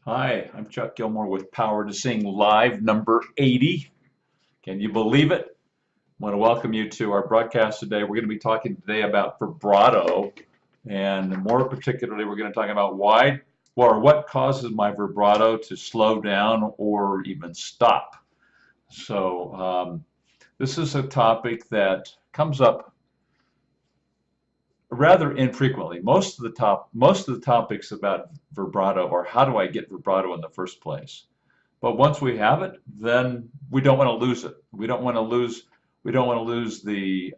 Hi, I'm Chuck Gilmore with Power to Sing Live number 80. Can you believe it? I want to welcome you to our broadcast today. We're going to be talking today about vibrato, and more particularly, we're going to talk about why or what causes my vibrato to slow down or even stop. So, this is a topic that comes up rather infrequently. Most of the topics about vibrato are how do I get vibrato in the first place? But once we have it, then we don't want to lose it. We don't want to lose the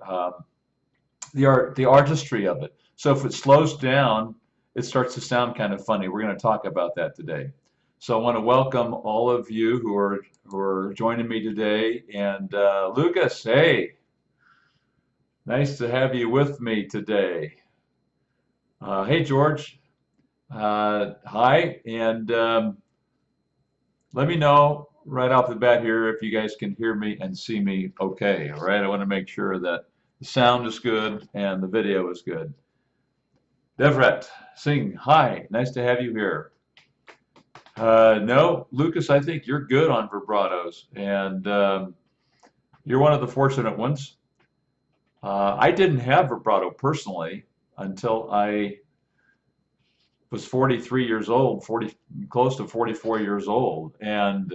artistry of it. So if it slows down, it starts to sound kind of funny. We're going to talk about that today. So I want to welcome all of you who are joining me today. And Lucas, hey, nice to have you with me today. Hey, George. Hi, and let me know right off the bat here if you guys can hear me and see me okay. All right, I want to make sure that the sound is good and the video is good. Devret, sing. Hi, nice to have you here. No, Lucas, I think you're good on vibratos, and you're one of the fortunate ones. I didn't have vibrato personally until I was 43 years old, close to 44 years old. And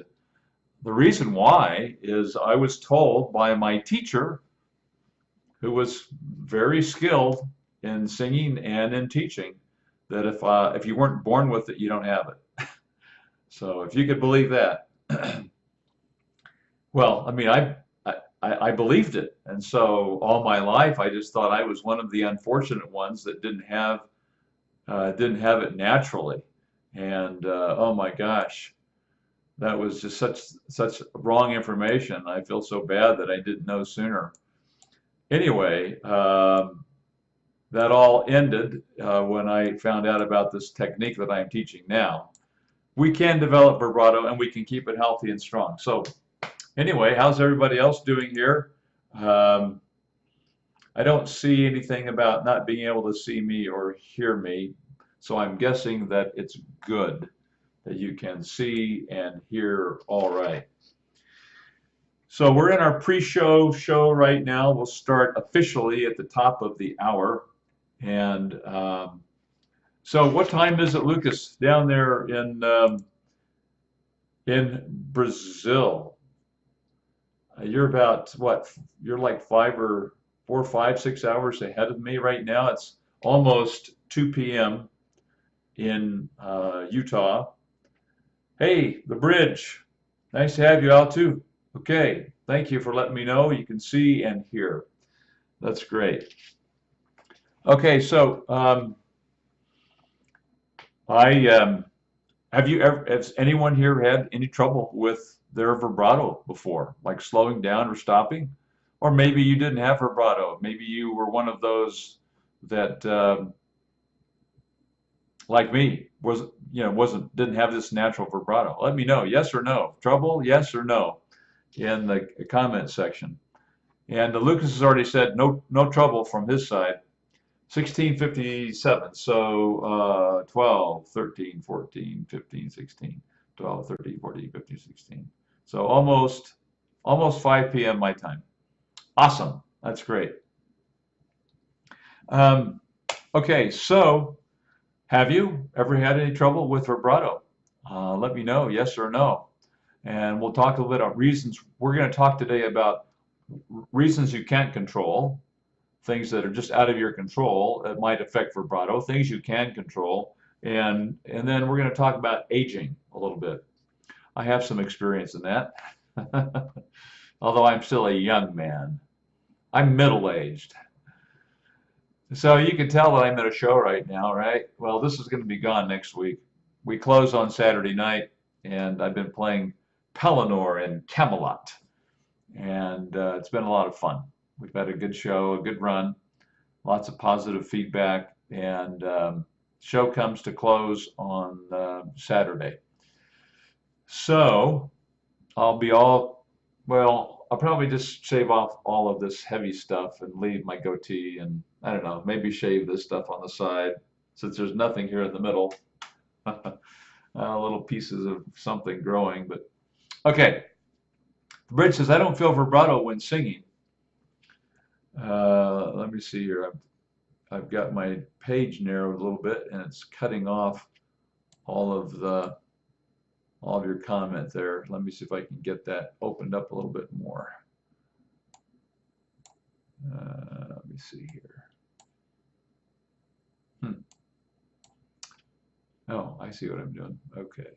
the reason why is I was told by my teacher, who was very skilled in singing and in teaching, that if you weren't born with it, you don't have it. So if you could believe that, well, I mean, I believed it, and so all my life I just thought I was one of the unfortunate ones that didn't have it naturally. And oh my gosh, that was just such wrong information. I feel so bad that I didn't know sooner. Anyway, that all ended when I found out about this technique that I'm teaching now. We can develop vibrato and we can keep it healthy and strong. So anyway, how's everybody else doing here? I don't see anything about not being able to see me or hear me, so I'm guessing that it's good that you can see and hear all right. So we're in our pre-show right now. We'll start officially at the top of the hour. And so what time is it, Lucas, down there in Brazil? You're about what? You're like 4, 5, 6 hours ahead of me right now. It's almost 2 p.m. in Utah. Hey, the bridge. Nice to have you out too. Okay, thank you for letting me know. You can see and hear. That's great. Okay, so has anyone here had any trouble with their vibrato before, like slowing down or stopping? Or maybe you didn't have vibrato. Maybe you were one of those that, like me, didn't have this natural vibrato. Let me know, yes or no. Trouble, yes or no, in the comment section. And Lucas has already said no trouble from his side. 16:57, so 12, 13, 14, 15, 16, 12, 13, 14, 15, 16. So almost 5 p.m. my time. Awesome, that's great. Okay, so have you ever had any trouble with vibrato? Let me know, yes or no. And we'll talk a little bit about reasons. We're going to talk today about reasons you can't control, things that are just out of your control that might affect vibrato, things you can control, and then we're going to talk about aging a little bit. I have some experience in that, although I'm still a young man. I'm middle-aged. So you can tell that I'm at a show right now, right? Well, this is going to be gone next week. We close on Saturday night, and I've been playing Pelennor in Camelot, and it's been a lot of fun. We've had a good show, a good run, lots of positive feedback, and show comes to close on Saturday. So I'll probably just shave off all of this heavy stuff and leave my goatee and, I don't know, maybe shave this stuff on the side since there's nothing here in the middle. little pieces of something growing. But okay, the bridge says, I don't feel vibrato when singing. Let me see here. I've got my page narrowed a little bit, and it's cutting off all of your comment there. Let me see if I can get that opened up a little bit more. Let me see here. Oh, I see what I'm doing. Okay.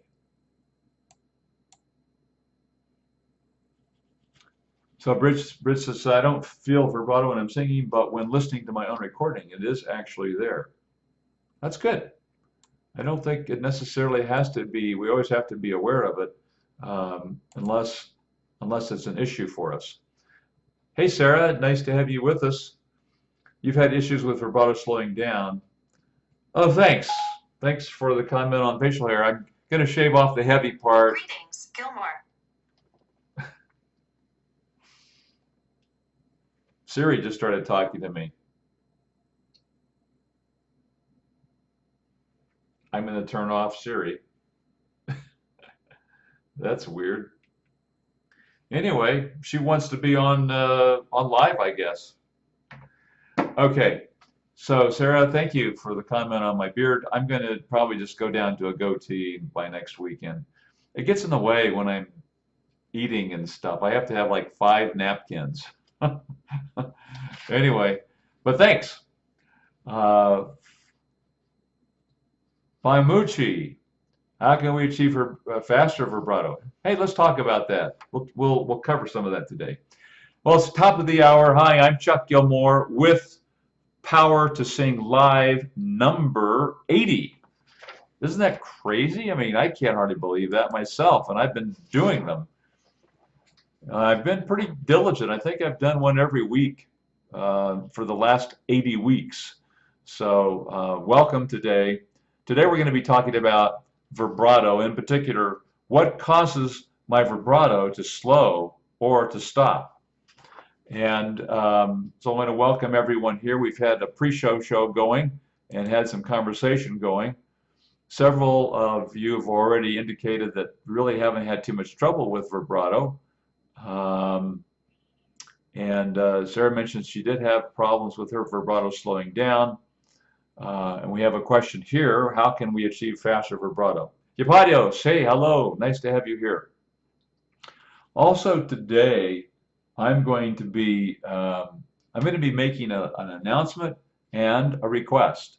So Bridge says, I don't feel vibrato when I'm singing, but when listening to my own recording, it is actually there. That's good. I don't think it necessarily has to be, we always have to be aware of it, unless it's an issue for us. Hey, Sarah, nice to have you with us. You've had issues with vibrato slowing down. Oh, thanks. Thanks for the comment on facial hair. I'm going to shave off the heavy part. Greetings, Gilmore. Siri just started talking to me. I'm going to turn off Siri. That's weird. Anyway, she wants to be on live, I guess. Okay. So, Sarah, thank you for the comment on my beard. I'm going to probably just go down to a goatee by next weekend. It gets in the way when I'm eating and stuff. I have to have like 5 napkins. Anyway, but thanks. Faimucci, how can we achieve faster vibrato? Hey, let's talk about that. We'll cover some of that today. Well, it's the top of the hour. Hi, I'm Chuck Gilmore with Power to Sing Live number 80. Isn't that crazy? I mean, I can't hardly believe that myself, and I've been doing them. I've been pretty diligent. I think I've done one every week for the last 80 weeks. So welcome today. Today we're going to be talking about vibrato, in particular, what causes my vibrato to slow or to stop. And so I want to welcome everyone here. We've had a pre-show going and had some conversation going. Several of you have already indicated that really haven't had too much trouble with vibrato. Sarah mentioned she did have problems with her vibrato slowing down. And we have a question here. How can we achieve faster vibrato? Yapadio, say hello. Nice to have you here. Also today, I'm going to be making an announcement and a request.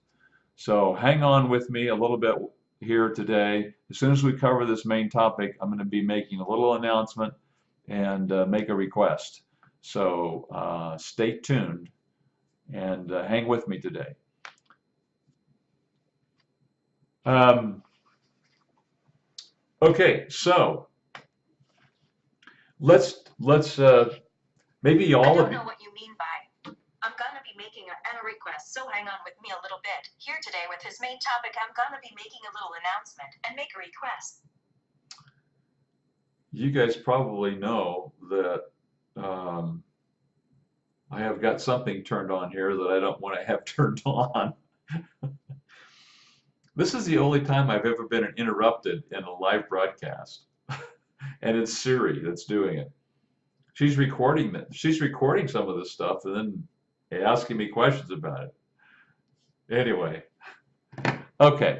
So hang on with me a little bit here today. As soon as we cover this main topic, I'm going to be making a little announcement and make a request. So stay tuned and hang with me today. Okay, so let's maybe all of you. I don't know what you mean by I'm gonna be making a request, so hang on with me a little bit. Here today with his main topic, I'm gonna be making a little announcement and make a request. You guys probably know that I have got something turned on here that I don't want to have turned on. This is the only time I've ever been interrupted in a live broadcast, and it's Siri that's doing it. She's recording it. She's recording some of this stuff and then asking me questions about it. Anyway, okay.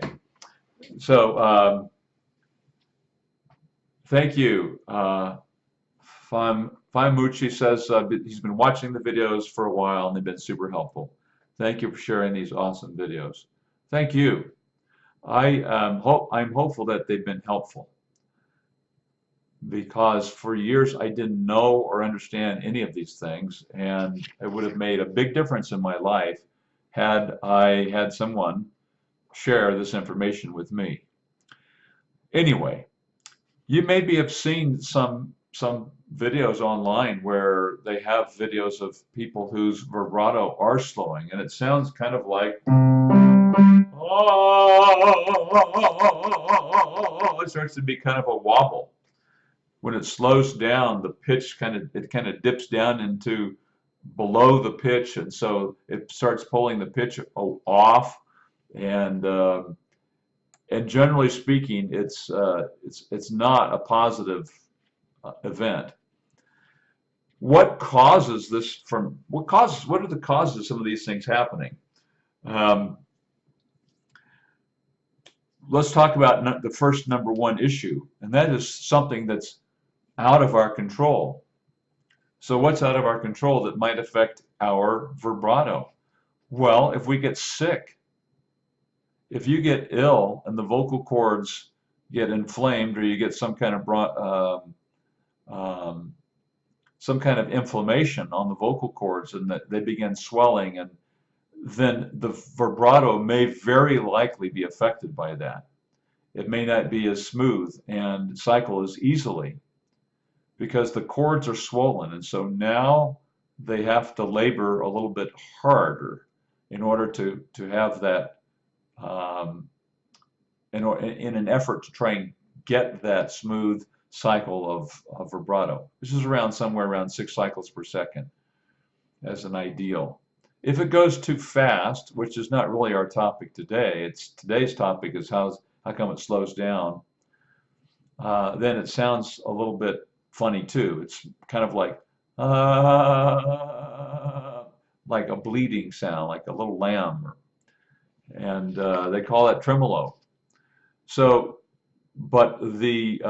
So thank you. Faimucci says he's been watching the videos for a while and they've been super helpful. Thank you for sharing these awesome videos. Thank you. I'm hopeful that they've been helpful, because for years I didn't know or understand any of these things, and it would have made a big difference in my life had I had someone share this information with me. Anyway, you maybe have seen some videos online where they have videos of people whose vibrato are slowing, and it sounds kind of like it starts to be kind of a wobble. When it slows down, the pitch kind of dips down into below the pitch, and so it starts pulling the pitch off, and and generally speaking, it's not a positive event. What causes this from? What are the causes of some of these things happening? Um, let's talk about the first number one issue, and that is something that's out of our control. So what's out of our control that might affect our vibrato? Well, if we get sick, if you get ill and the vocal cords get inflamed, or you get some kind of inflammation on the vocal cords, and that they begin swelling, and then the vibrato may very likely be affected by that. It may not be as smooth and cycle as easily because the cords are swollen, and so now they have to labor a little bit harder in order to have that in an effort to try and get that smooth cycle of vibrato. This is somewhere around 6 cycles per second as an ideal. If it goes too fast, which is not really our topic today, today's topic is how come it slows down, then it sounds a little bit funny too. It's kind of like a bleeding sound, like a little lamb, and they call it tremolo. So, but the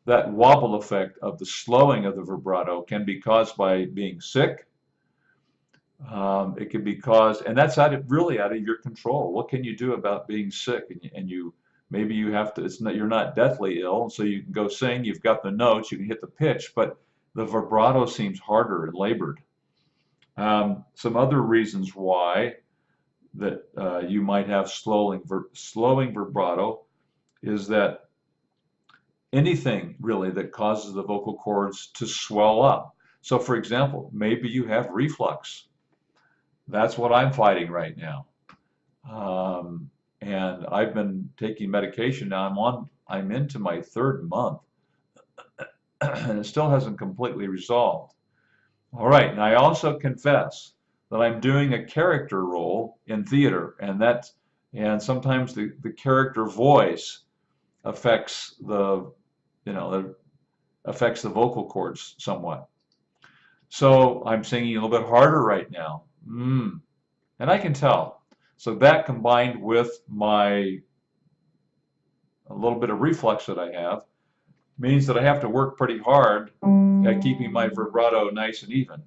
that wobble effect of the slowing of the vibrato can be caused by being sick. It can be caused, and that's really out of your control. What can you do about being sick? And maybe you have to. You're not deathly ill, so you can go sing. You've got the notes. You can hit the pitch, but the vibrato seems harder and labored. Some other reasons why that you might have slowing vibrato is that anything really that causes the vocal cords to swell up. So, for example, maybe you have reflux. That's what I'm fighting right now, and I've been taking medication now. I'm into my 3rd month, and it still hasn't completely resolved. All right, and I also confess that I'm doing a character role in theater, and sometimes the character voice affects the vocal cords somewhat. So I'm singing a little bit harder right now. And I can tell. So that combined with a little bit of reflux that I have means that I have to work pretty hard at keeping my vibrato nice and even.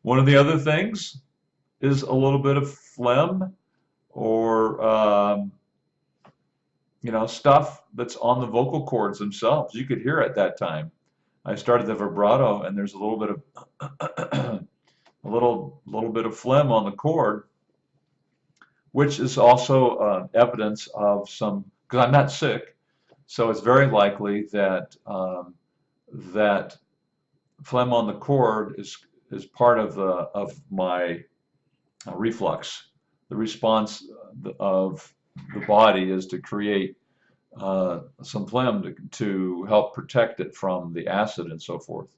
One of the other things is a little bit of phlegm or stuff that's on the vocal cords themselves. You could hear at that time. I started the vibrato, and there's a little bit of a little bit of phlegm on the cord, which is also evidence of because I'm not sick, so it's very likely that that phlegm on the cord is part of my reflux. The response of the body is to create some phlegm to help protect it from the acid and so forth.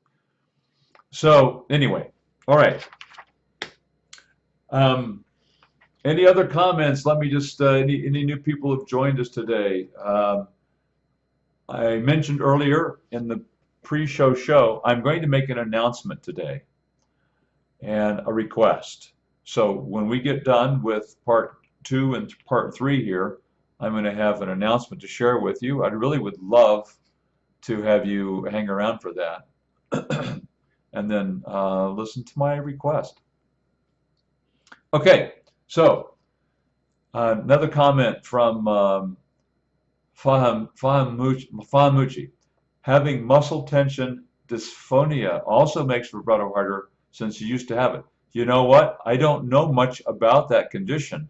So anyway, all right. Any other comments? Let me just, any new people have joined us today. I mentioned earlier in the pre-show show, I'm going to make an announcement today and a request. So when we get done with part 2 and part 3 here, I'm going to have an announcement to share with you. I really would love to have you hang around for that and then listen to my request. Okay, so another comment from Fahamuchi. Having muscle tension dysphonia also makes vibrato harder since you used to have it. You know what? I don't know much about that condition,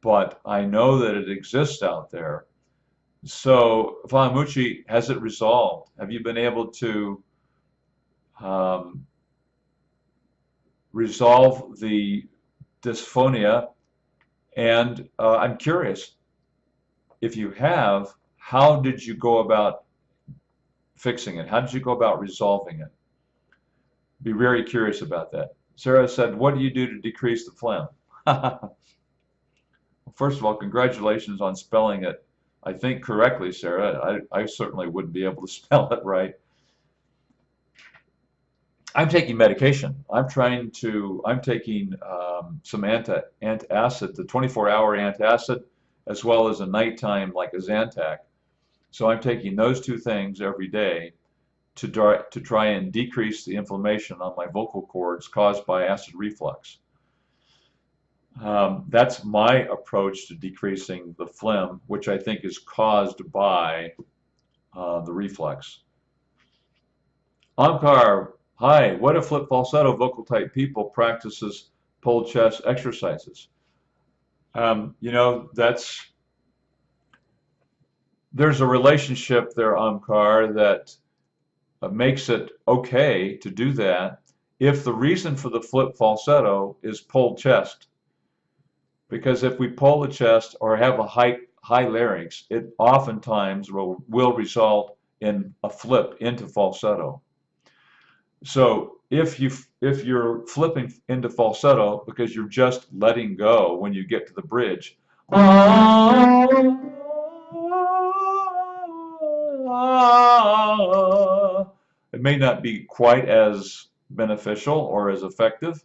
but I know that it exists out there. So, Fahamuchi, has it resolved? Have you been able to resolve the dysphonia? And I'm curious, if you have, how did you go about fixing it? How did you go about resolving it? Be very curious about that. Sarah said, what do you do to decrease the phlegm? First of all, congratulations on spelling it, I think, correctly, Sarah. I certainly wouldn't be able to spell it right. I'm taking medication. I'm taking some antacid, the 24-hour antacid, as well as a nighttime, like a Zantac. So I'm taking those two things every day to try and decrease the inflammation on my vocal cords caused by acid reflux. That's my approach to decreasing the phlegm, which I think is caused by the reflux. Omkar, hi, what if flip falsetto vocal type people practices pulled chest exercises? You know, there's a relationship there, Omkar, that makes it okay to do that if the reason for the flip falsetto is pulled chest. Because if we pull the chest or have a high larynx, it oftentimes will result in a flip into falsetto. So if you're flipping into falsetto because you're just letting go when you get to the bridge, it may not be quite as beneficial or as effective,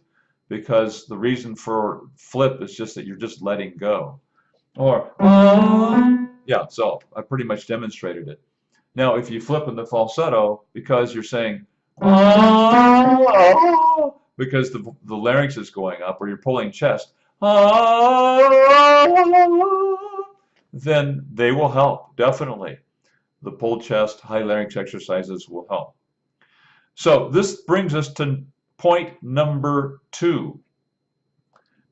because the reason for flip is just that you're just letting go. Or, yeah, so I pretty much demonstrated it. Now, if you flip in the falsetto because you're saying, because the larynx is going up, or you're pulling chest, then they will help, definitely. The pulled chest, high larynx exercises will help. So this brings us to point number 2.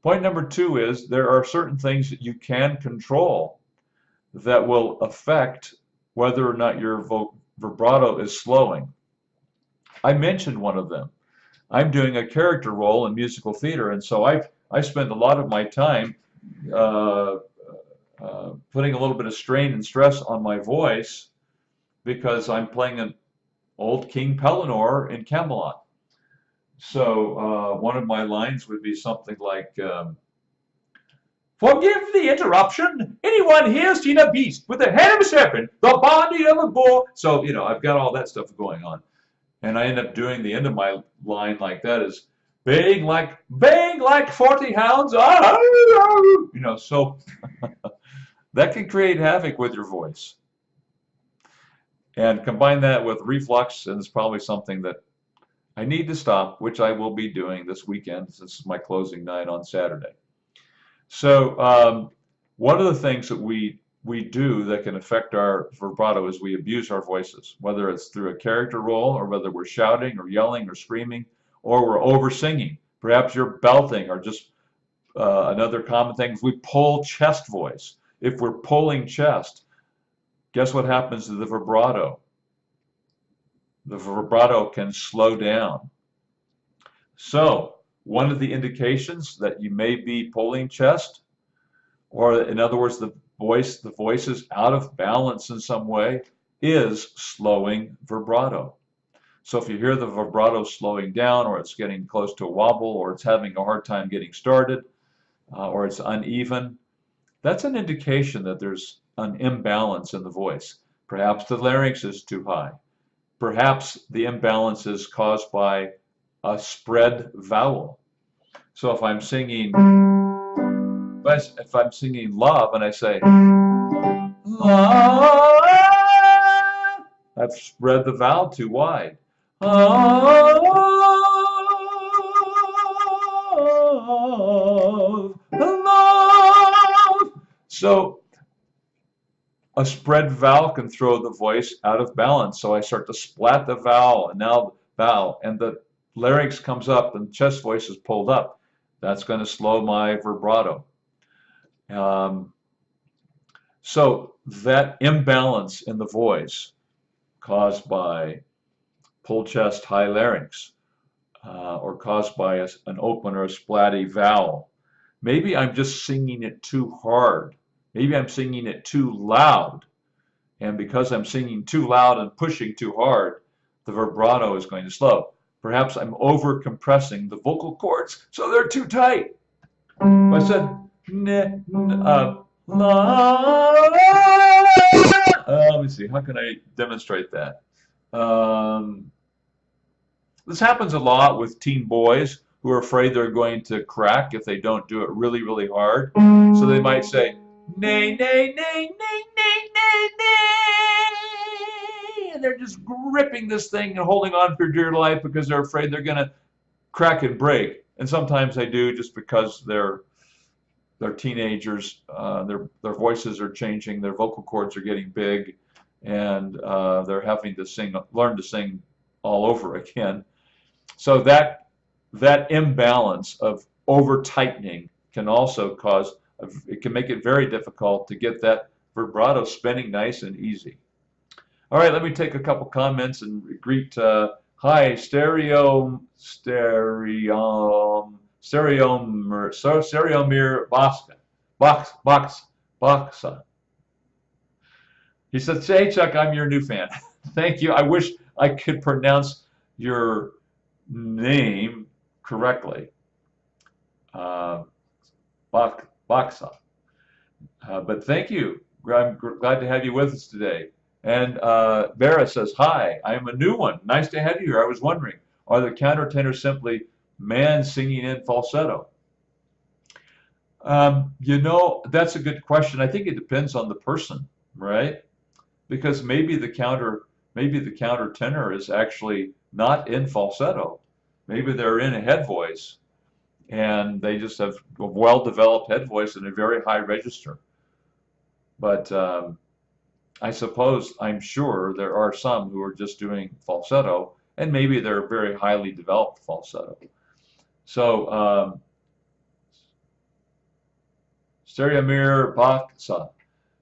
Point number 2 is there are certain things that you can control that will affect whether or not your vibrato is slowing. I mentioned one of them. I'm doing a character role in musical theater, and so I spend a lot of my time putting a little bit of strain and stress on my voice because I'm playing an old King Pellinore in Camelot. So one of my lines would be something like, forgive the interruption. Anyone here seen a beast with the head of a serpent, the body of a bull? So, you know, I've got all that stuff going on. And I end up doing the end of my line like that is, bang like 40 hounds. You know, so that can create havoc with your voice. And combine that with reflux, and it's probably something that I need to stop, which I will be doing this weekend since it's my closing night on Saturday. So one of the things that we do that can affect our vibrato is we abuse our voices, whether it's through a character role or whether we're shouting or yelling or screaming or we're over singing. Perhaps you're belting, or just another common thing is we pull chest voice. If we're pulling chest, guess what happens to the vibrato? The vibrato can slow down. So one of the indications that you may be pulling chest, or in other words, the voice is out of balance in some way, is slowing vibrato. So if you hear the vibrato slowing down, or it's getting close to a wobble, or it's having a hard time getting started, or it's uneven, that's an indication that there's an imbalance in the voice. Perhaps the larynx is too high. Perhaps the imbalance is caused by a spread vowel. So if I'm singing love and I say love, I've spread the vowel too wide. Love. So a spread vowel can throw the voice out of balance. So I start to splat the vowel, and now vowel, and the larynx comes up and chest voice is pulled up. That's going to slow my vibrato. So that imbalance in the voice caused by pulled chest, high larynx, or caused by an open or a splatty vowel. Maybe I'm just singing it too hard. Maybe I'm singing it too loud. And because I'm singing too loud and pushing too hard, the vibrato is going to slow. Perhaps I'm over compressing the vocal cords so they're too tight. If I said, let me see, how can I demonstrate that? This happens a lot with teen boys who are afraid they're going to crack if they don't do it really, really hard. So they might say, nay, nay, nay, nay, nay, nay, nay. And they're just gripping this thing and holding on for dear life because they're afraid they're going to crack and break. And sometimes they do just because they're teenagers, their voices are changing, their vocal cords are getting big, and they're having to learn to sing all over again. So that imbalance of over tightening can also it can make it very difficult to get that vibrato spinning nice and easy. All right, let me take a couple comments and greet. Hi, Stereomir Boxa. He said, "Hey Chuck, I'm your new fan." Thank you. I wish I could pronounce your name correctly. Boxa. But thank you. I'm glad to have you with us today. And Vera says, "Hi, I am a new one. Nice to have you here. I was wondering, are the countertenors simply man singing in falsetto?" That's a good question. I think it depends on the person, right? Because maybe the countertenor is actually not in falsetto. Maybe they're in a head voice, and they just have a well-developed head voice and a very high register. But I'm sure there are some who are just doing falsetto, and maybe they're very highly developed falsetto. So, Stereomir Baksa,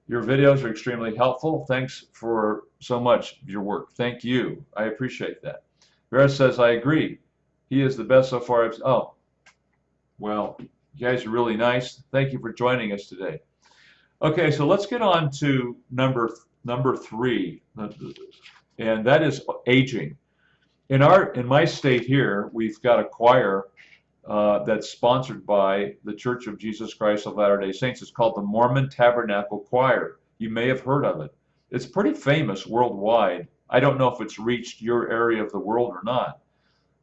your videos are extremely helpful. Thanks for so much of your work. Thank you. I appreciate that. Vera says, "I agree. He is the best so far." Oh, well, you guys are really nice. Thank you for joining us today. Okay, so let's get on to number 3, and that is aging. In my state here, we've got a choir that's sponsored by the Church of Jesus Christ of Latter-day Saints. It's called the Mormon Tabernacle Choir. You may have heard of it. It's pretty famous worldwide. I don't know if it's reached your area of the world or not,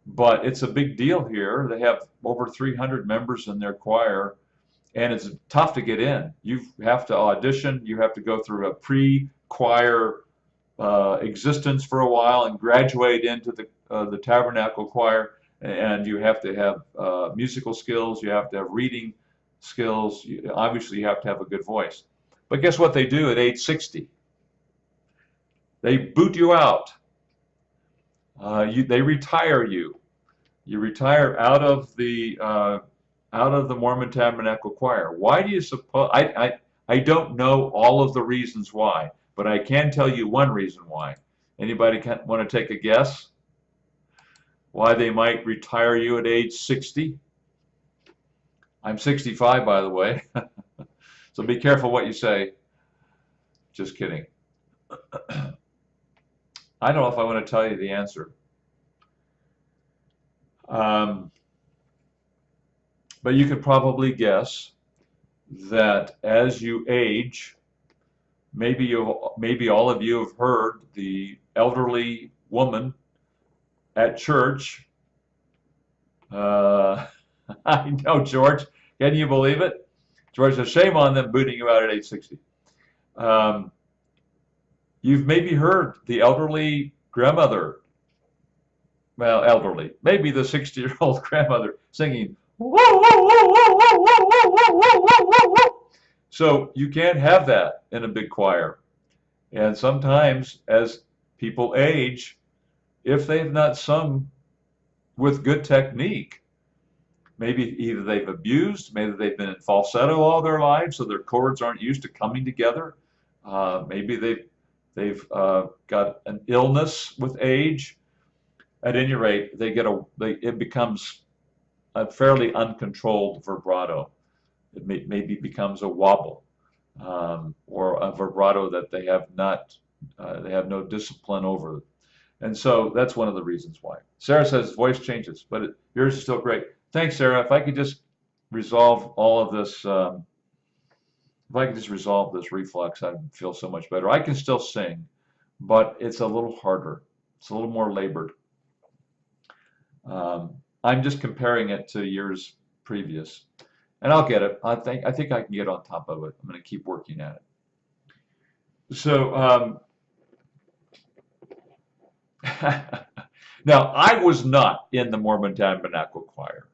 but it's a big deal here. They have over 300 members in their choir, and it's tough to get in. You have to audition. You have to go through a pre-choir existence for a while and graduate into the Tabernacle Choir. And you have to have musical skills. You have to have reading skills. Obviously, you have to have a good voice. But guess what they do at age 60? They boot you out. They retire you. You retire out of the Mormon Tabernacle Choir. Why do you suppose? I don't know all of the reasons why, but I can tell you one reason why. Anybody want to take a guess? Why they might retire you at age 60? I'm 65, by the way. So be careful what you say. Just kidding. I don't know if I want to tell you the answer. But you could probably guess that as you age, maybe all of you have heard the elderly woman at church. I know, George. Can you believe it? George says, "Shame on them booting you out at age 60." You've maybe heard the elderly grandmother, well, elderly, maybe the 60-year-old grandmother singing, "Whoa, whoa, whoa, whoa, whoa, whoa, whoa, whoa, whoa, whoa, whoa." So you can't have that in a big choir. And sometimes as people age, if they've not sung with good technique, maybe either they've abused, maybe they've been in falsetto all their lives, so their chords aren't used to coming together. Maybe they've got an illness with age. At any rate, it becomes a fairly uncontrolled vibrato. It maybe becomes a wobble, or a vibrato that they have not They have no discipline over it. And so that's one of the reasons why. Sarah says voice changes, but yours is still great. Thanks, Sarah. If I could just resolve all of this, if I could just resolve this reflux, I'd feel so much better. I can still sing, but it's a little harder. It's a little more labored. I'm just comparing it to years previous, and I'll get it. I think I can get on top of it. I'm going to keep working at it. So now I was not in the Mormon Tabernacle Choir.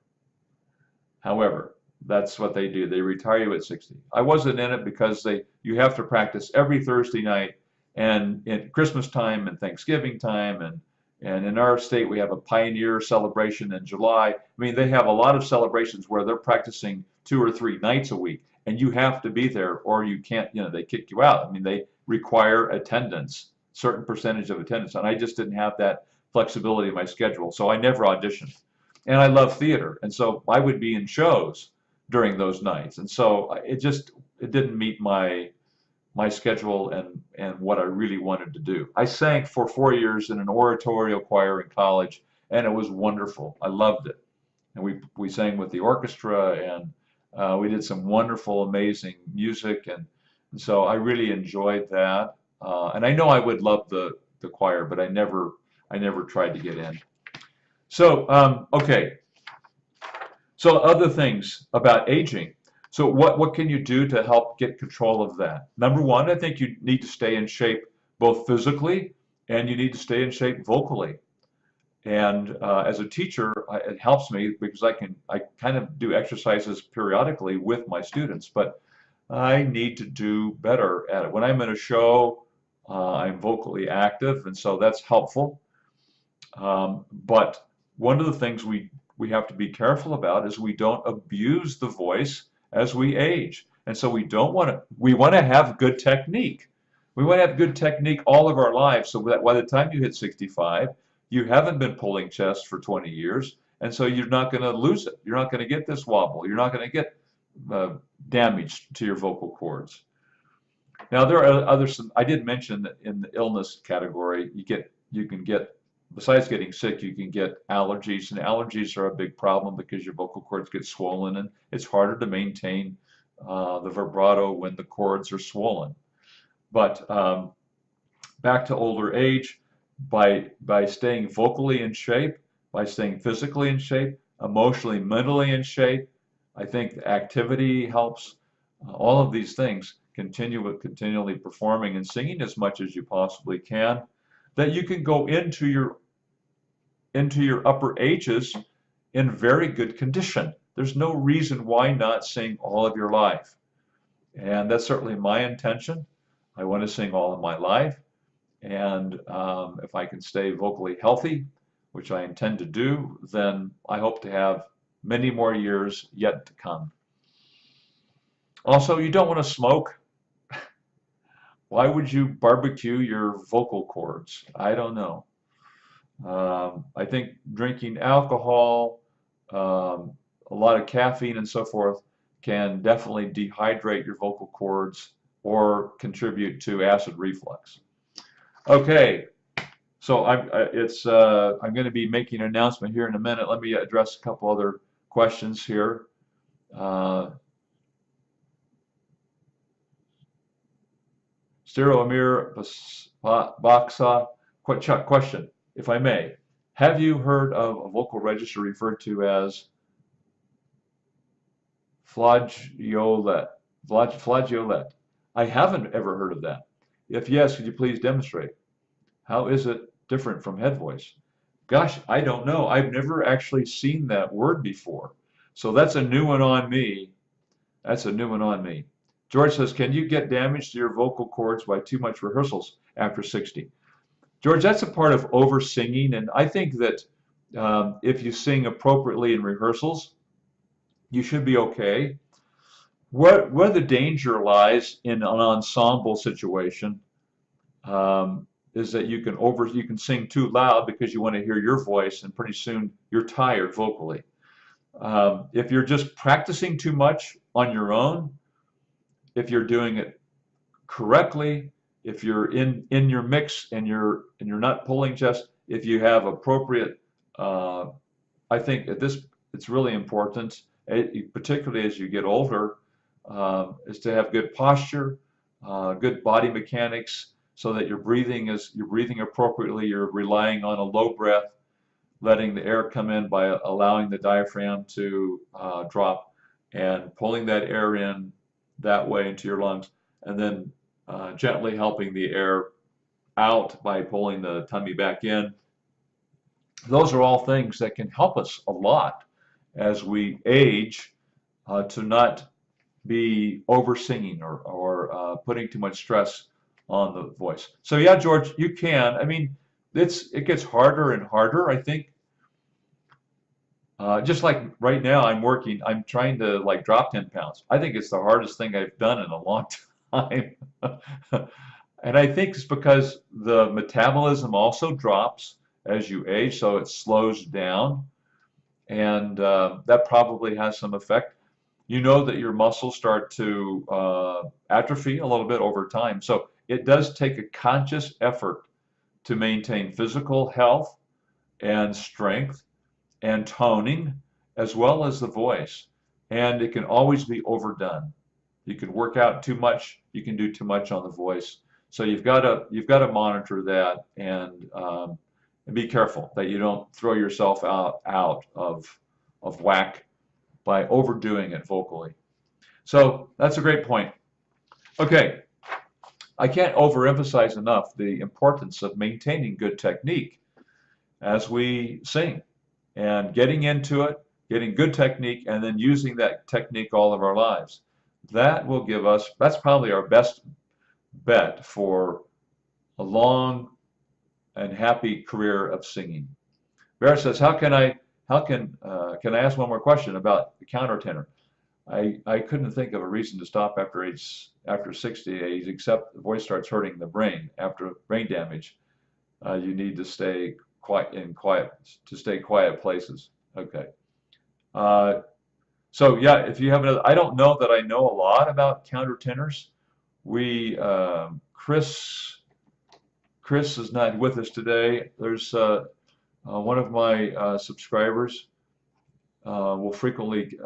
However, that's what they do. They retire you at 60. I wasn't in it because you have to practice every Thursday night and at Christmas time and Thanksgiving time and in our state we have a pioneer celebration in July. I mean, they have a lot of celebrations where they're practicing 2 or 3 nights a week and you have to be there or you can't, they kick you out. I mean, they require attendance, certain percentage of attendance, and I just didn't have that flexibility in my schedule, so I never auditioned. And I love theater, and so I would be in shows during those nights, and so it didn't meet my schedule and what I really wanted to do. I sang for 4 years in an oratorio choir in college, and it was wonderful. I loved it, and we sang with the orchestra, and we did some wonderful, amazing music, and so I really enjoyed that. And I know I would love the choir, but I never tried to get in. So okay. So other things about aging. So what can you do to help get control of that? Number one, I think you need to stay in shape both physically and you need to stay in shape vocally. And as a teacher, it helps me because I kind of do exercises periodically with my students, but I need to do better at it. When I'm in a show, I'm vocally active, and so that's helpful. But one of the things we have to be careful about is we don't abuse the voice as we age. And so we want to have good technique. We want to have good technique all of our lives so that by the time you hit 65, you haven't been pulling chest for 20 years, and so you're not going to lose it. You're not going to get this wobble. You're not going to get damage to your vocal cords. Now there are others. I did mention that in the illness category, you can get, besides getting sick, you can get allergies, and allergies are a big problem because your vocal cords get swollen, and it's harder to maintain the vibrato when the cords are swollen. But back to older age, by staying vocally in shape, by staying physically in shape, emotionally, mentally in shape, I think activity helps. All of these things, continually performing and singing as much as you possibly can, that you can go into your upper ages in very good condition. There's no reason why not sing all of your life. And that's certainly my intention. I want to sing all of my life. And if I can stay vocally healthy, which I intend to do, then I hope to have many more years yet to come. Also, you don't want to smoke. Why would you barbecue your vocal cords? I don't know. I think drinking alcohol, a lot of caffeine and so forth can definitely dehydrate your vocal cords or contribute to acid reflux. Okay, so I'm going to be making an announcement here in a minute. Let me address a couple other questions here. Stereo Amir Baksa question, if I may. Have you heard of a vocal register referred to as flageolet? Flageolet. I haven't ever heard of that. If yes, could you please demonstrate? How is it different from head voice? Gosh, I don't know. I've never actually seen that word before. So that's a new one on me. That's a new one on me. George says, can you get damage to your vocal cords by too much rehearsals after 60? George, that's a part of over singing, and I think that if you sing appropriately in rehearsals, you should be okay. Where the danger lies in an ensemble situation is that you can sing too loud because you want to hear your voice, and pretty soon you're tired vocally. If you're just practicing too much on your own, if you're doing it correctly, if you're in your mix and you're not pulling chest, if you have appropriate, I think at this it's really important, particularly as you get older, is to have good posture, good body mechanics, so that you're breathing appropriately. You're relying on a low breath, letting the air come in by allowing the diaphragm to drop and pulling that air in that way into your lungs, and then gently helping the air out by pulling the tummy back in. Those are all things that can help us a lot as we age, to not be over singing or putting too much stress on the voice. So yeah, George, you can. I mean, it gets harder and harder, I think. Just like right now, I'm trying to like drop 10 pounds. I think it's the hardest thing I've done in a long time. And I think it's because the metabolism also drops as you age, so it slows down, and that probably has some effect. You know that your muscles start to atrophy a little bit over time. So it does take a conscious effort to maintain physical health and strength and toning, as well as the voice. And it can always be overdone. You can work out too much. You can do too much on the voice. So you've got to monitor that, and be careful that you don't throw yourself out of whack by overdoing it vocally. So that's a great point. Okay, I can't overemphasize enough the importance of maintaining good technique as we sing, and getting into it, getting good technique, and then using that technique all of our lives. That will give us, that's probably our best bet for a long and happy career of singing. Bear says, can I ask one more question about the countertenor? I couldn't think of a reason to stop after 60 age, except the voice starts hurting the brain after brain damage. You need to stay quiet places. Okay. So yeah, if you have another, I don't know that I know a lot about countertenors. Chris is not with us today. There's one of my subscribers will frequently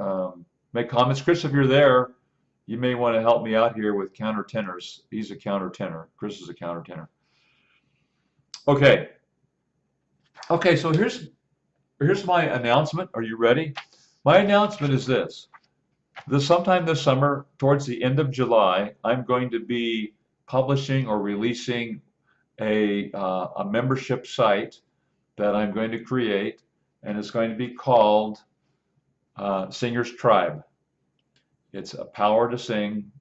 make comments. Chris, if you're there, you may want to help me out here with countertenors. He's a countertenor. Chris is a countertenor. Okay. Okay, so here's my announcement. Are you ready? My announcement is this. Sometime this summer, towards the end of July, I'm going to be publishing or releasing a membership site that I'm going to create, and it's going to be called Singers Tribe. It's a Power to Sing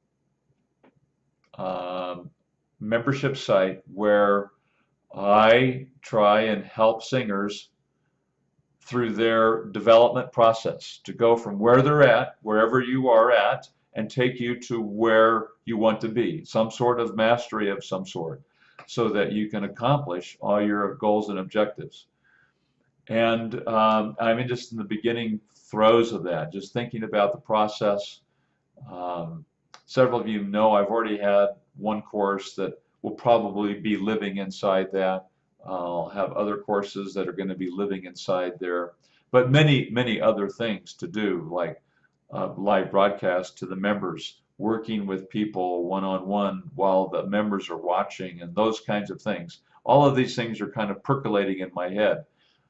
membership site where I try and help singers through their development process to go from where they're at, wherever you are at, and take you to where you want to be, some sort of mastery of some sort, so that you can accomplish all your goals and objectives. And I'm just in the beginning throes of that, just thinking about the process. Several of you know I've already had one course that will probably be living inside that. I'll have other courses that are going to be living inside there, but many other things to do, like live broadcast to the members, working with people one-on-one while the members are watching, and those kinds of things. All of these things are kind of percolating in my head.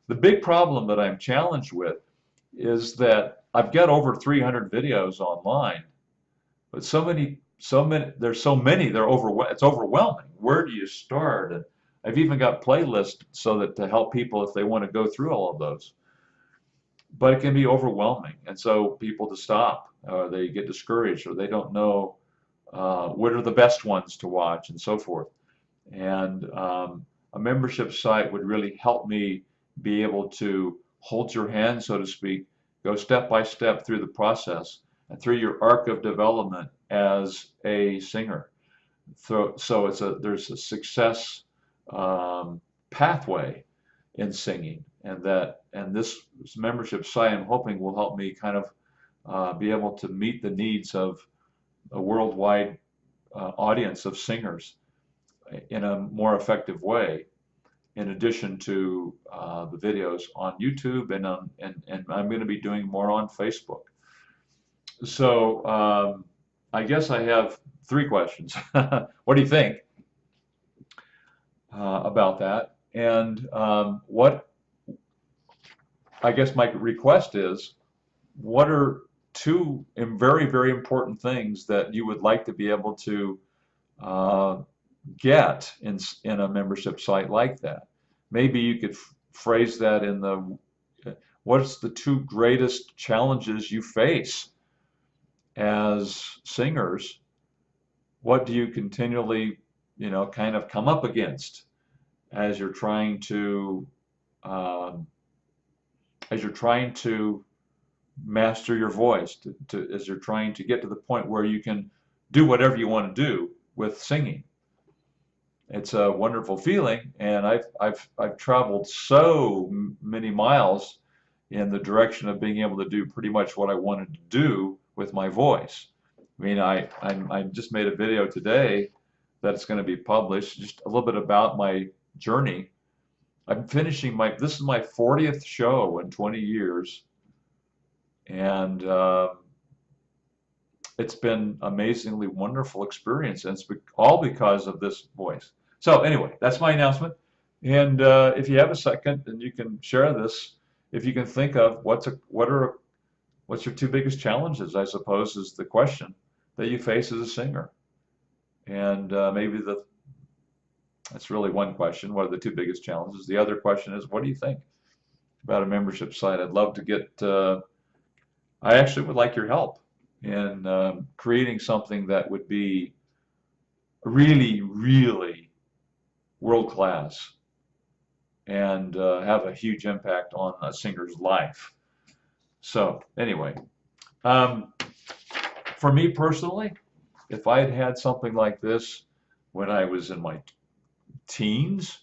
The big problem that I'm challenged with is that I've got over 300 videos online, but there's so many, it's overwhelming. Where do you start? And I've even got playlists so that to help people if they want to go through all of those. But it can be overwhelming, and so people to stop, or they get discouraged, or they don't know what are the best ones to watch, and so forth. And a membership site would really help me be able to hold your hand, so to speak, go step by step through the process and through your arc of development as a singer. So there's a success pathway in singing, and this membership site, I'm hoping, will help me kind of be able to meet the needs of a worldwide audience of singers in a more effective way, in addition to the videos on YouTube and I'm going to be doing more on Facebook. So I guess I have three questions. What do you think about that? And what I guess my request is, what are two very, very important things that you would like to be able to uh, get in a membership site like that? Maybe you could phrase that in the, what's the two greatest challenges you face as singers? What do you continually, kind of come up against as you're trying to um, master your voice, as you're trying to get to the point where you can do whatever you want to do with singing? It's a wonderful feeling, and I've traveled so many miles in the direction of being able to do pretty much what I wanted to do with my voice. I mean, I just made a video today that's going to be published, just a little bit about my journey. I'm finishing this is my 40th show in 20 years, and it's been amazingly wonderful experience, and it's all because of this voice. So anyway, that's my announcement. And if you have a second, and you can share this, if you can think of what's your two biggest challenges, I suppose, is the question that you face as a singer. And maybe that's really one question. What are the two biggest challenges? The other question is, what do you think about a membership site? I'd love to get. I actually would like your help in creating something that would be really, really world class and have a huge impact on a singer's life. So anyway, for me personally, if I had had something like this when I was in my teens,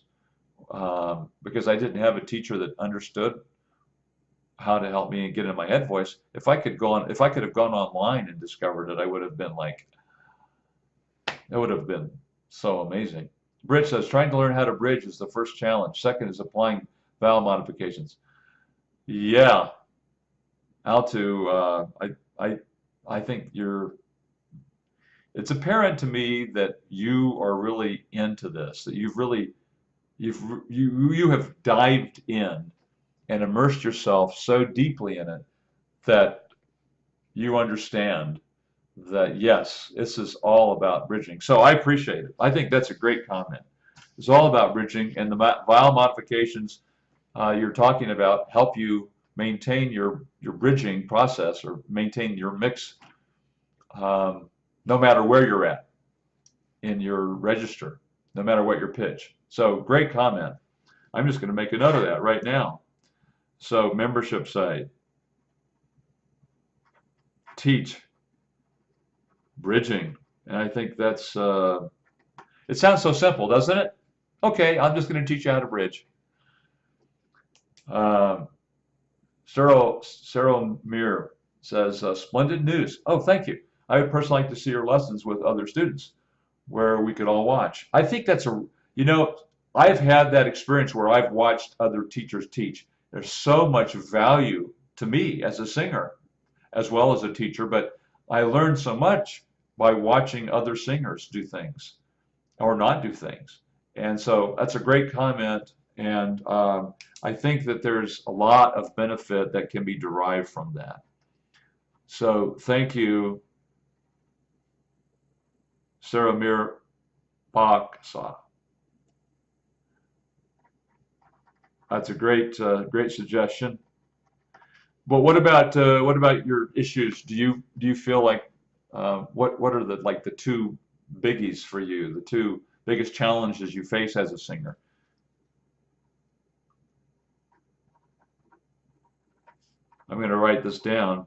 because I didn't have a teacher that understood how to help me get in my head voice, if I could have gone online and discovered it, I would have been like, it would have been so amazing. Bridge says, trying to learn how to bridge is the first challenge. Second is applying vowel modifications. Yeah, Altu, I think it's apparent to me that you are really into this, that you have dived in and immersed yourself so deeply in it that you understand that, yes, this is all about bridging. So I appreciate it. I think that's a great comment. It's all about bridging, and the vowel modifications you're talking about help you maintain your bridging process, or maintain your mix, no matter where you're at in your register, no matter what your pitch. So great comment. I'm just going to make a note of that right now. So membership site, teach bridging, and I think that's it sounds so simple, doesn't it? Okay, I'm just going to teach you how to bridge. Cyril Mir says, splendid news. Oh, thank you. I would personally like to see your lessons with other students where we could all watch. I think that's I've had that experience where I've watched other teachers teach. There's so much value to me as a singer as well as a teacher, but I learned so much by watching other singers do things or not do things. And so that's a great comment, and I think that there's a lot of benefit that can be derived from that. So thank you, Saramir Paksa. That's a great suggestion. But what about your issues? Do you feel like what are the two biggies for you, the two biggest challenges you face as a singer? I'm going to write this down.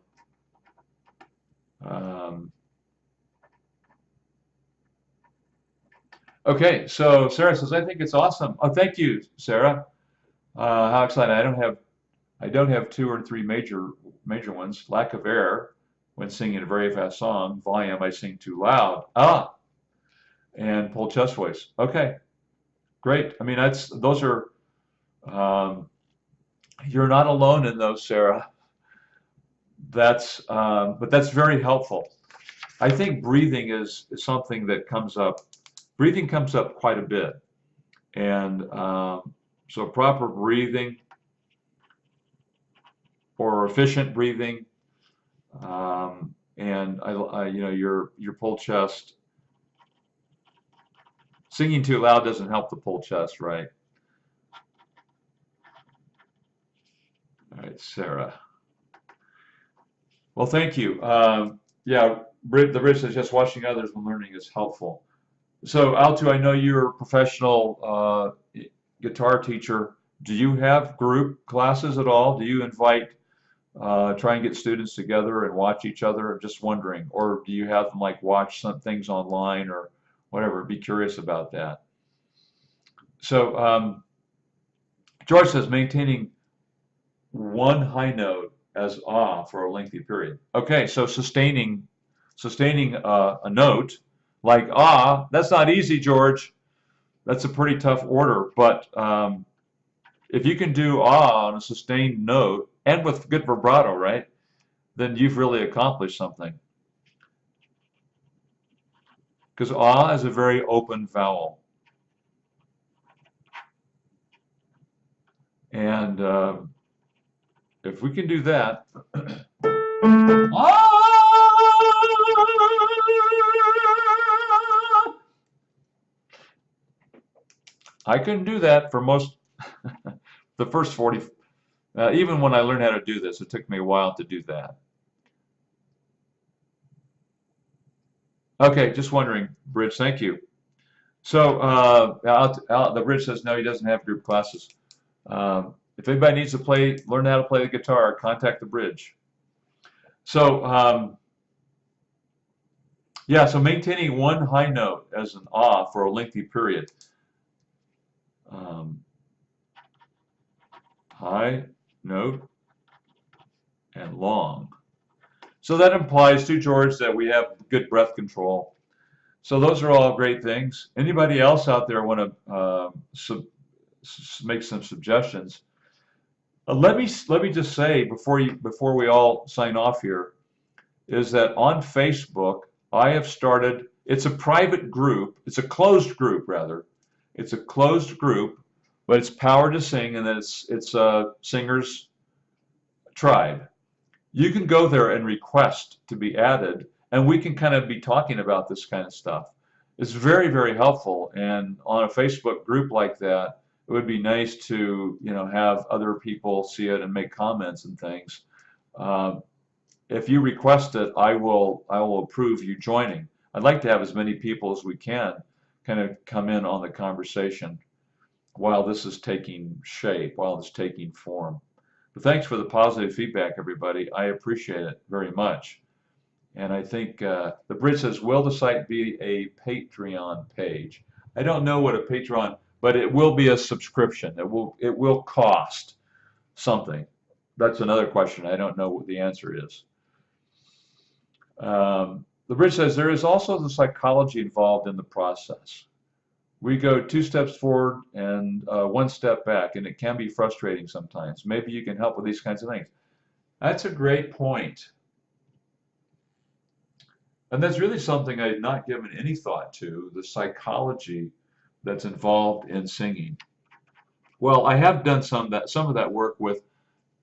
Okay, so Sarah says, I think it's awesome. Oh, thank you, Sarah. How exciting! I don't have two or three major ones. Lack of air when singing a very fast song. Volume, I sing too loud. and pull chest voice. Okay, great. I mean, those are, um, you're not alone in those, Sarah. But that's very helpful. I think breathing is something that comes up. Breathing comes up quite a bit, and so proper breathing or efficient breathing, and your pull chest. Singing too loud doesn't help the pull chest, right? All right, Sarah. Well, thank you. Yeah, the Brit says, yes, watching others when learning is helpful. So, Altu, I know you're a professional guitar teacher. Do you have group classes at all? Do you invite, try and get students together and watch each other? I'm just wondering. Or do you have them like watch some things online or whatever? Be curious about that. So, George says, maintaining one high note as ah for a lengthy period. Okay, so sustaining a note like ah, that's not easy, George. That's a pretty tough order, but if you can do ah on a sustained note and with good vibrato, right, then you've really accomplished something. Because ah is a very open vowel. And if we can do that, ah, I couldn't do that for most, the first 40, even when I learned how to do this, it took me a while to do that. Okay, just wondering, Bridge, thank you. So the Bridge says no, he doesn't have group classes. If anybody needs to learn how to play the guitar, contact the Bridge. So yeah, so maintaining one high note as an ah for a lengthy period. High note and long. So that implies to George that we have good breath control. So those are all great things. Anybody else out there want to make some suggestions? Let me just say before we all sign off here, is that on Facebook I have started. It's a private group. It's a closed group rather. It's a closed group, but it's Power to Sing, and then it's a singers tribe. You can go there and request to be added, and we can kind of be talking about this kind of stuff. It's very, very helpful, and on a Facebook group like that, it would be nice to, have other people see it and make comments and things. If you request it, I will approve you joining. I'd like to have as many people as we can kind of come in on the conversation while this is taking shape, while it's taking form. But thanks for the positive feedback, everybody. I appreciate it very much. And I think the Brit says, will the site be a Patreon page? I don't know what a Patreon, but it will be a subscription. It will cost something. That's another question. I don't know what the answer is. The Brit says, there is also the psychology involved in the process. We go 2 steps forward and 1 step back, and it can be frustrating sometimes. Maybe you can help with these kinds of things. That's a great point. And that's really something I had not given any thought to, the psychology that's involved in singing. Well, I have done some of that work with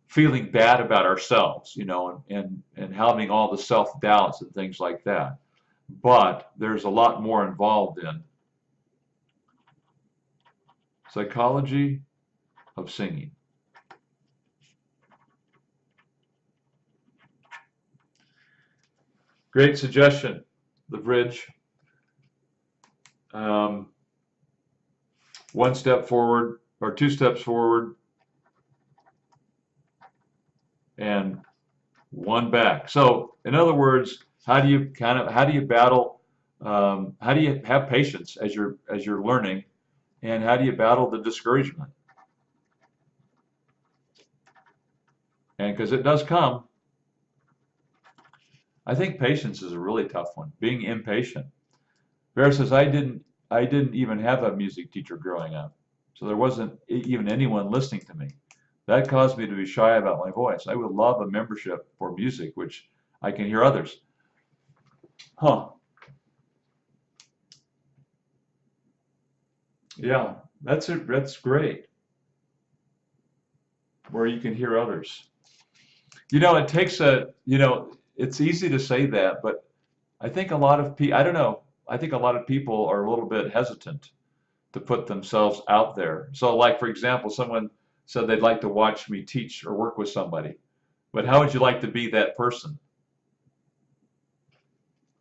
feeling bad about ourselves, and having all the self-doubts and things like that. But there's a lot more involved in psychology of singing. Great suggestion, the Bridge. 1 step forward or 2 steps forward and 1 back. So in other words, how do you battle, how do you have patience as you're learning, and how do you battle the discouragement? And because it does come, I think patience is a really tough one, being impatient. Vera says, I didn't even have a music teacher growing up. So there wasn't even anyone listening to me. That caused me to be shy about my voice. I would love a membership for music, which I can hear others. Huh. Yeah, that's it. That's great. Where you can hear others. It takes it's easy to say that, but I think a lot of people, I don't know, I think a lot of people are a little bit hesitant to put themselves out there. So, like, for example, someone said they'd like to watch me teach or work with somebody, but how would you like to be that person?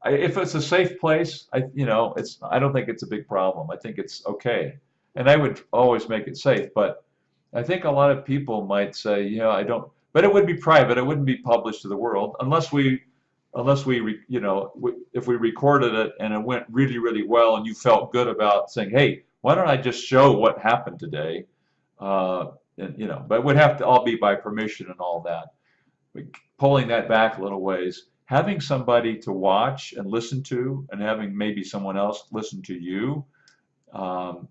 If it's a safe place, I don't think it's a big problem. I think it's okay. And I would always make it safe, but I think a lot of people might say, I don't, but it would be private. It wouldn't be published to the world if we recorded it and it went really, really well and you felt good about saying, hey, why don't I just show what happened today? But it would have to all be by permission and all that. Pulling that back a little ways, having somebody to watch and listen to, and having maybe someone else listen to you, um,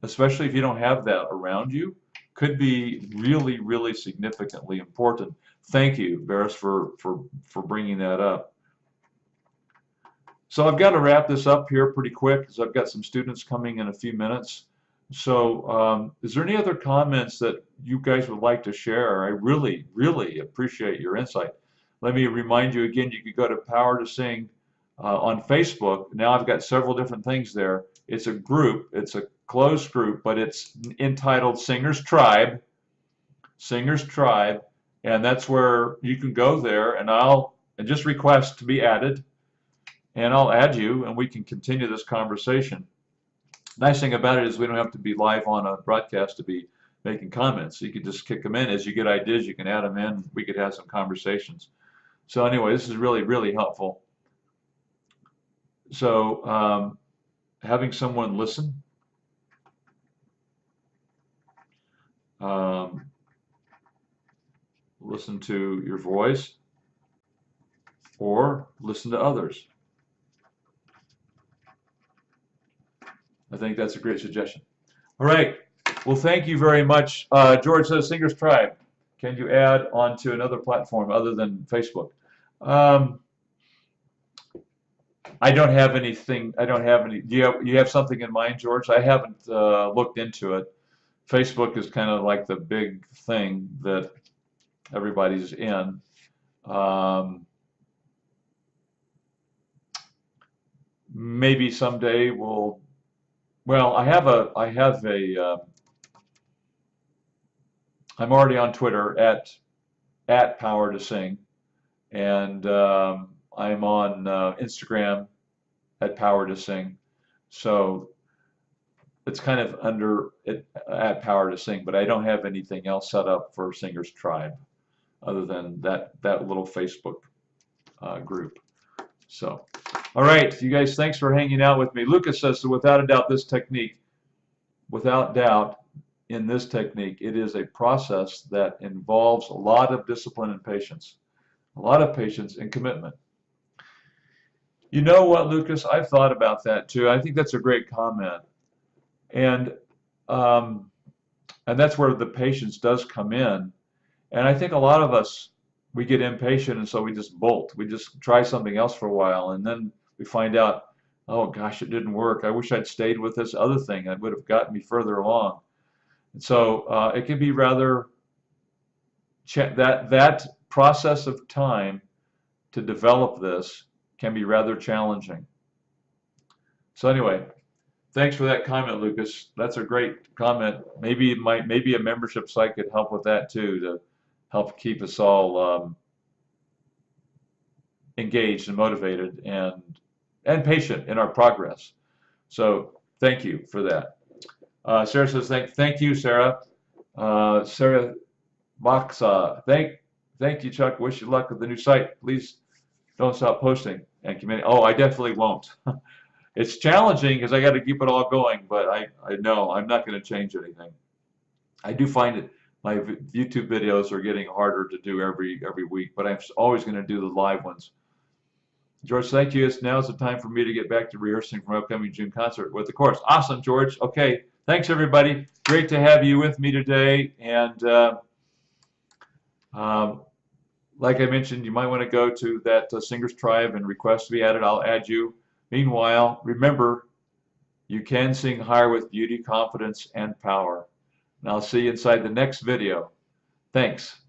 especially if you don't have that around you, could be really, really significantly important. Thank you, Varys, for bringing that up. So I've got to wrap this up here pretty quick because I've got some students coming in a few minutes. So is there any other comments that you guys would like to share? I really, really appreciate your insight. Let me remind you again, you could go to Power to Sing on Facebook. Now I've got several different things there. It's a group, it's a closed group, but it's entitled Singers Tribe, and that's where you can go there and just request to be added, and I'll add you and we can continue this conversation. Nice thing about it is we don't have to be live on a broadcast to be making comments. You can just kick them in. As you get ideas, you can add them in. We could have some conversations. So anyway, this is really, really helpful. So having someone listen, listen to your voice, or listen to others. I think that's a great suggestion. All right. Well, thank you very much. George says, Singers Tribe. Can you add onto another platform other than Facebook? I don't have anything. I don't have any. Do you have something in mind, George? I haven't looked into it. Facebook is kind of like the big thing that everybody's in. Maybe someday we'll. Well, I have a. I'm already on Twitter at Power to Sing, and I'm on Instagram at Power to Sing. So it's kind of under it at Power to Sing, but I don't have anything else set up for Singers Tribe other than that little Facebook group. So, all right, you guys, thanks for hanging out with me. Lucas says, so without a doubt, in this technique, it is a process that involves a lot of discipline and patience, and commitment. You know what, Lucas? I've thought about that too. I think that's a great comment, and that's where the patience does come in. And I think a lot of us, we get impatient, and so we just bolt. We just try something else for a while, and then we find out, oh gosh, it didn't work. I wish I'd stayed with this other thing. That would have gotten me further along. And so it can be rather that process of time to develop this can be rather challenging. So anyway, thanks for that comment, Lucas. That's a great comment. Maybe a membership site could help with that too, to help keep us all engaged and motivated and patient in our progress. So thank you for that. Sarah says, thank you, Sarah. Sarah Baksa, thank you, Chuck. Wish you luck with the new site. Please don't stop posting and committing. Oh, I definitely won't. It's challenging because I got to keep it all going, but I know I'm not going to change anything. I do find it my YouTube videos are getting harder to do every week, but I'm always going to do the live ones. George, thank you. Now is the time for me to get back to rehearsing for my upcoming June concert with the chorus. Awesome, George. Okay, thanks everybody. Great to have you with me today. And like I mentioned, you might want to go to that Singers Tribe and request to be added. I'll add you. Meanwhile, remember, you can sing higher with beauty, confidence, and power. And I'll see you inside the next video. Thanks.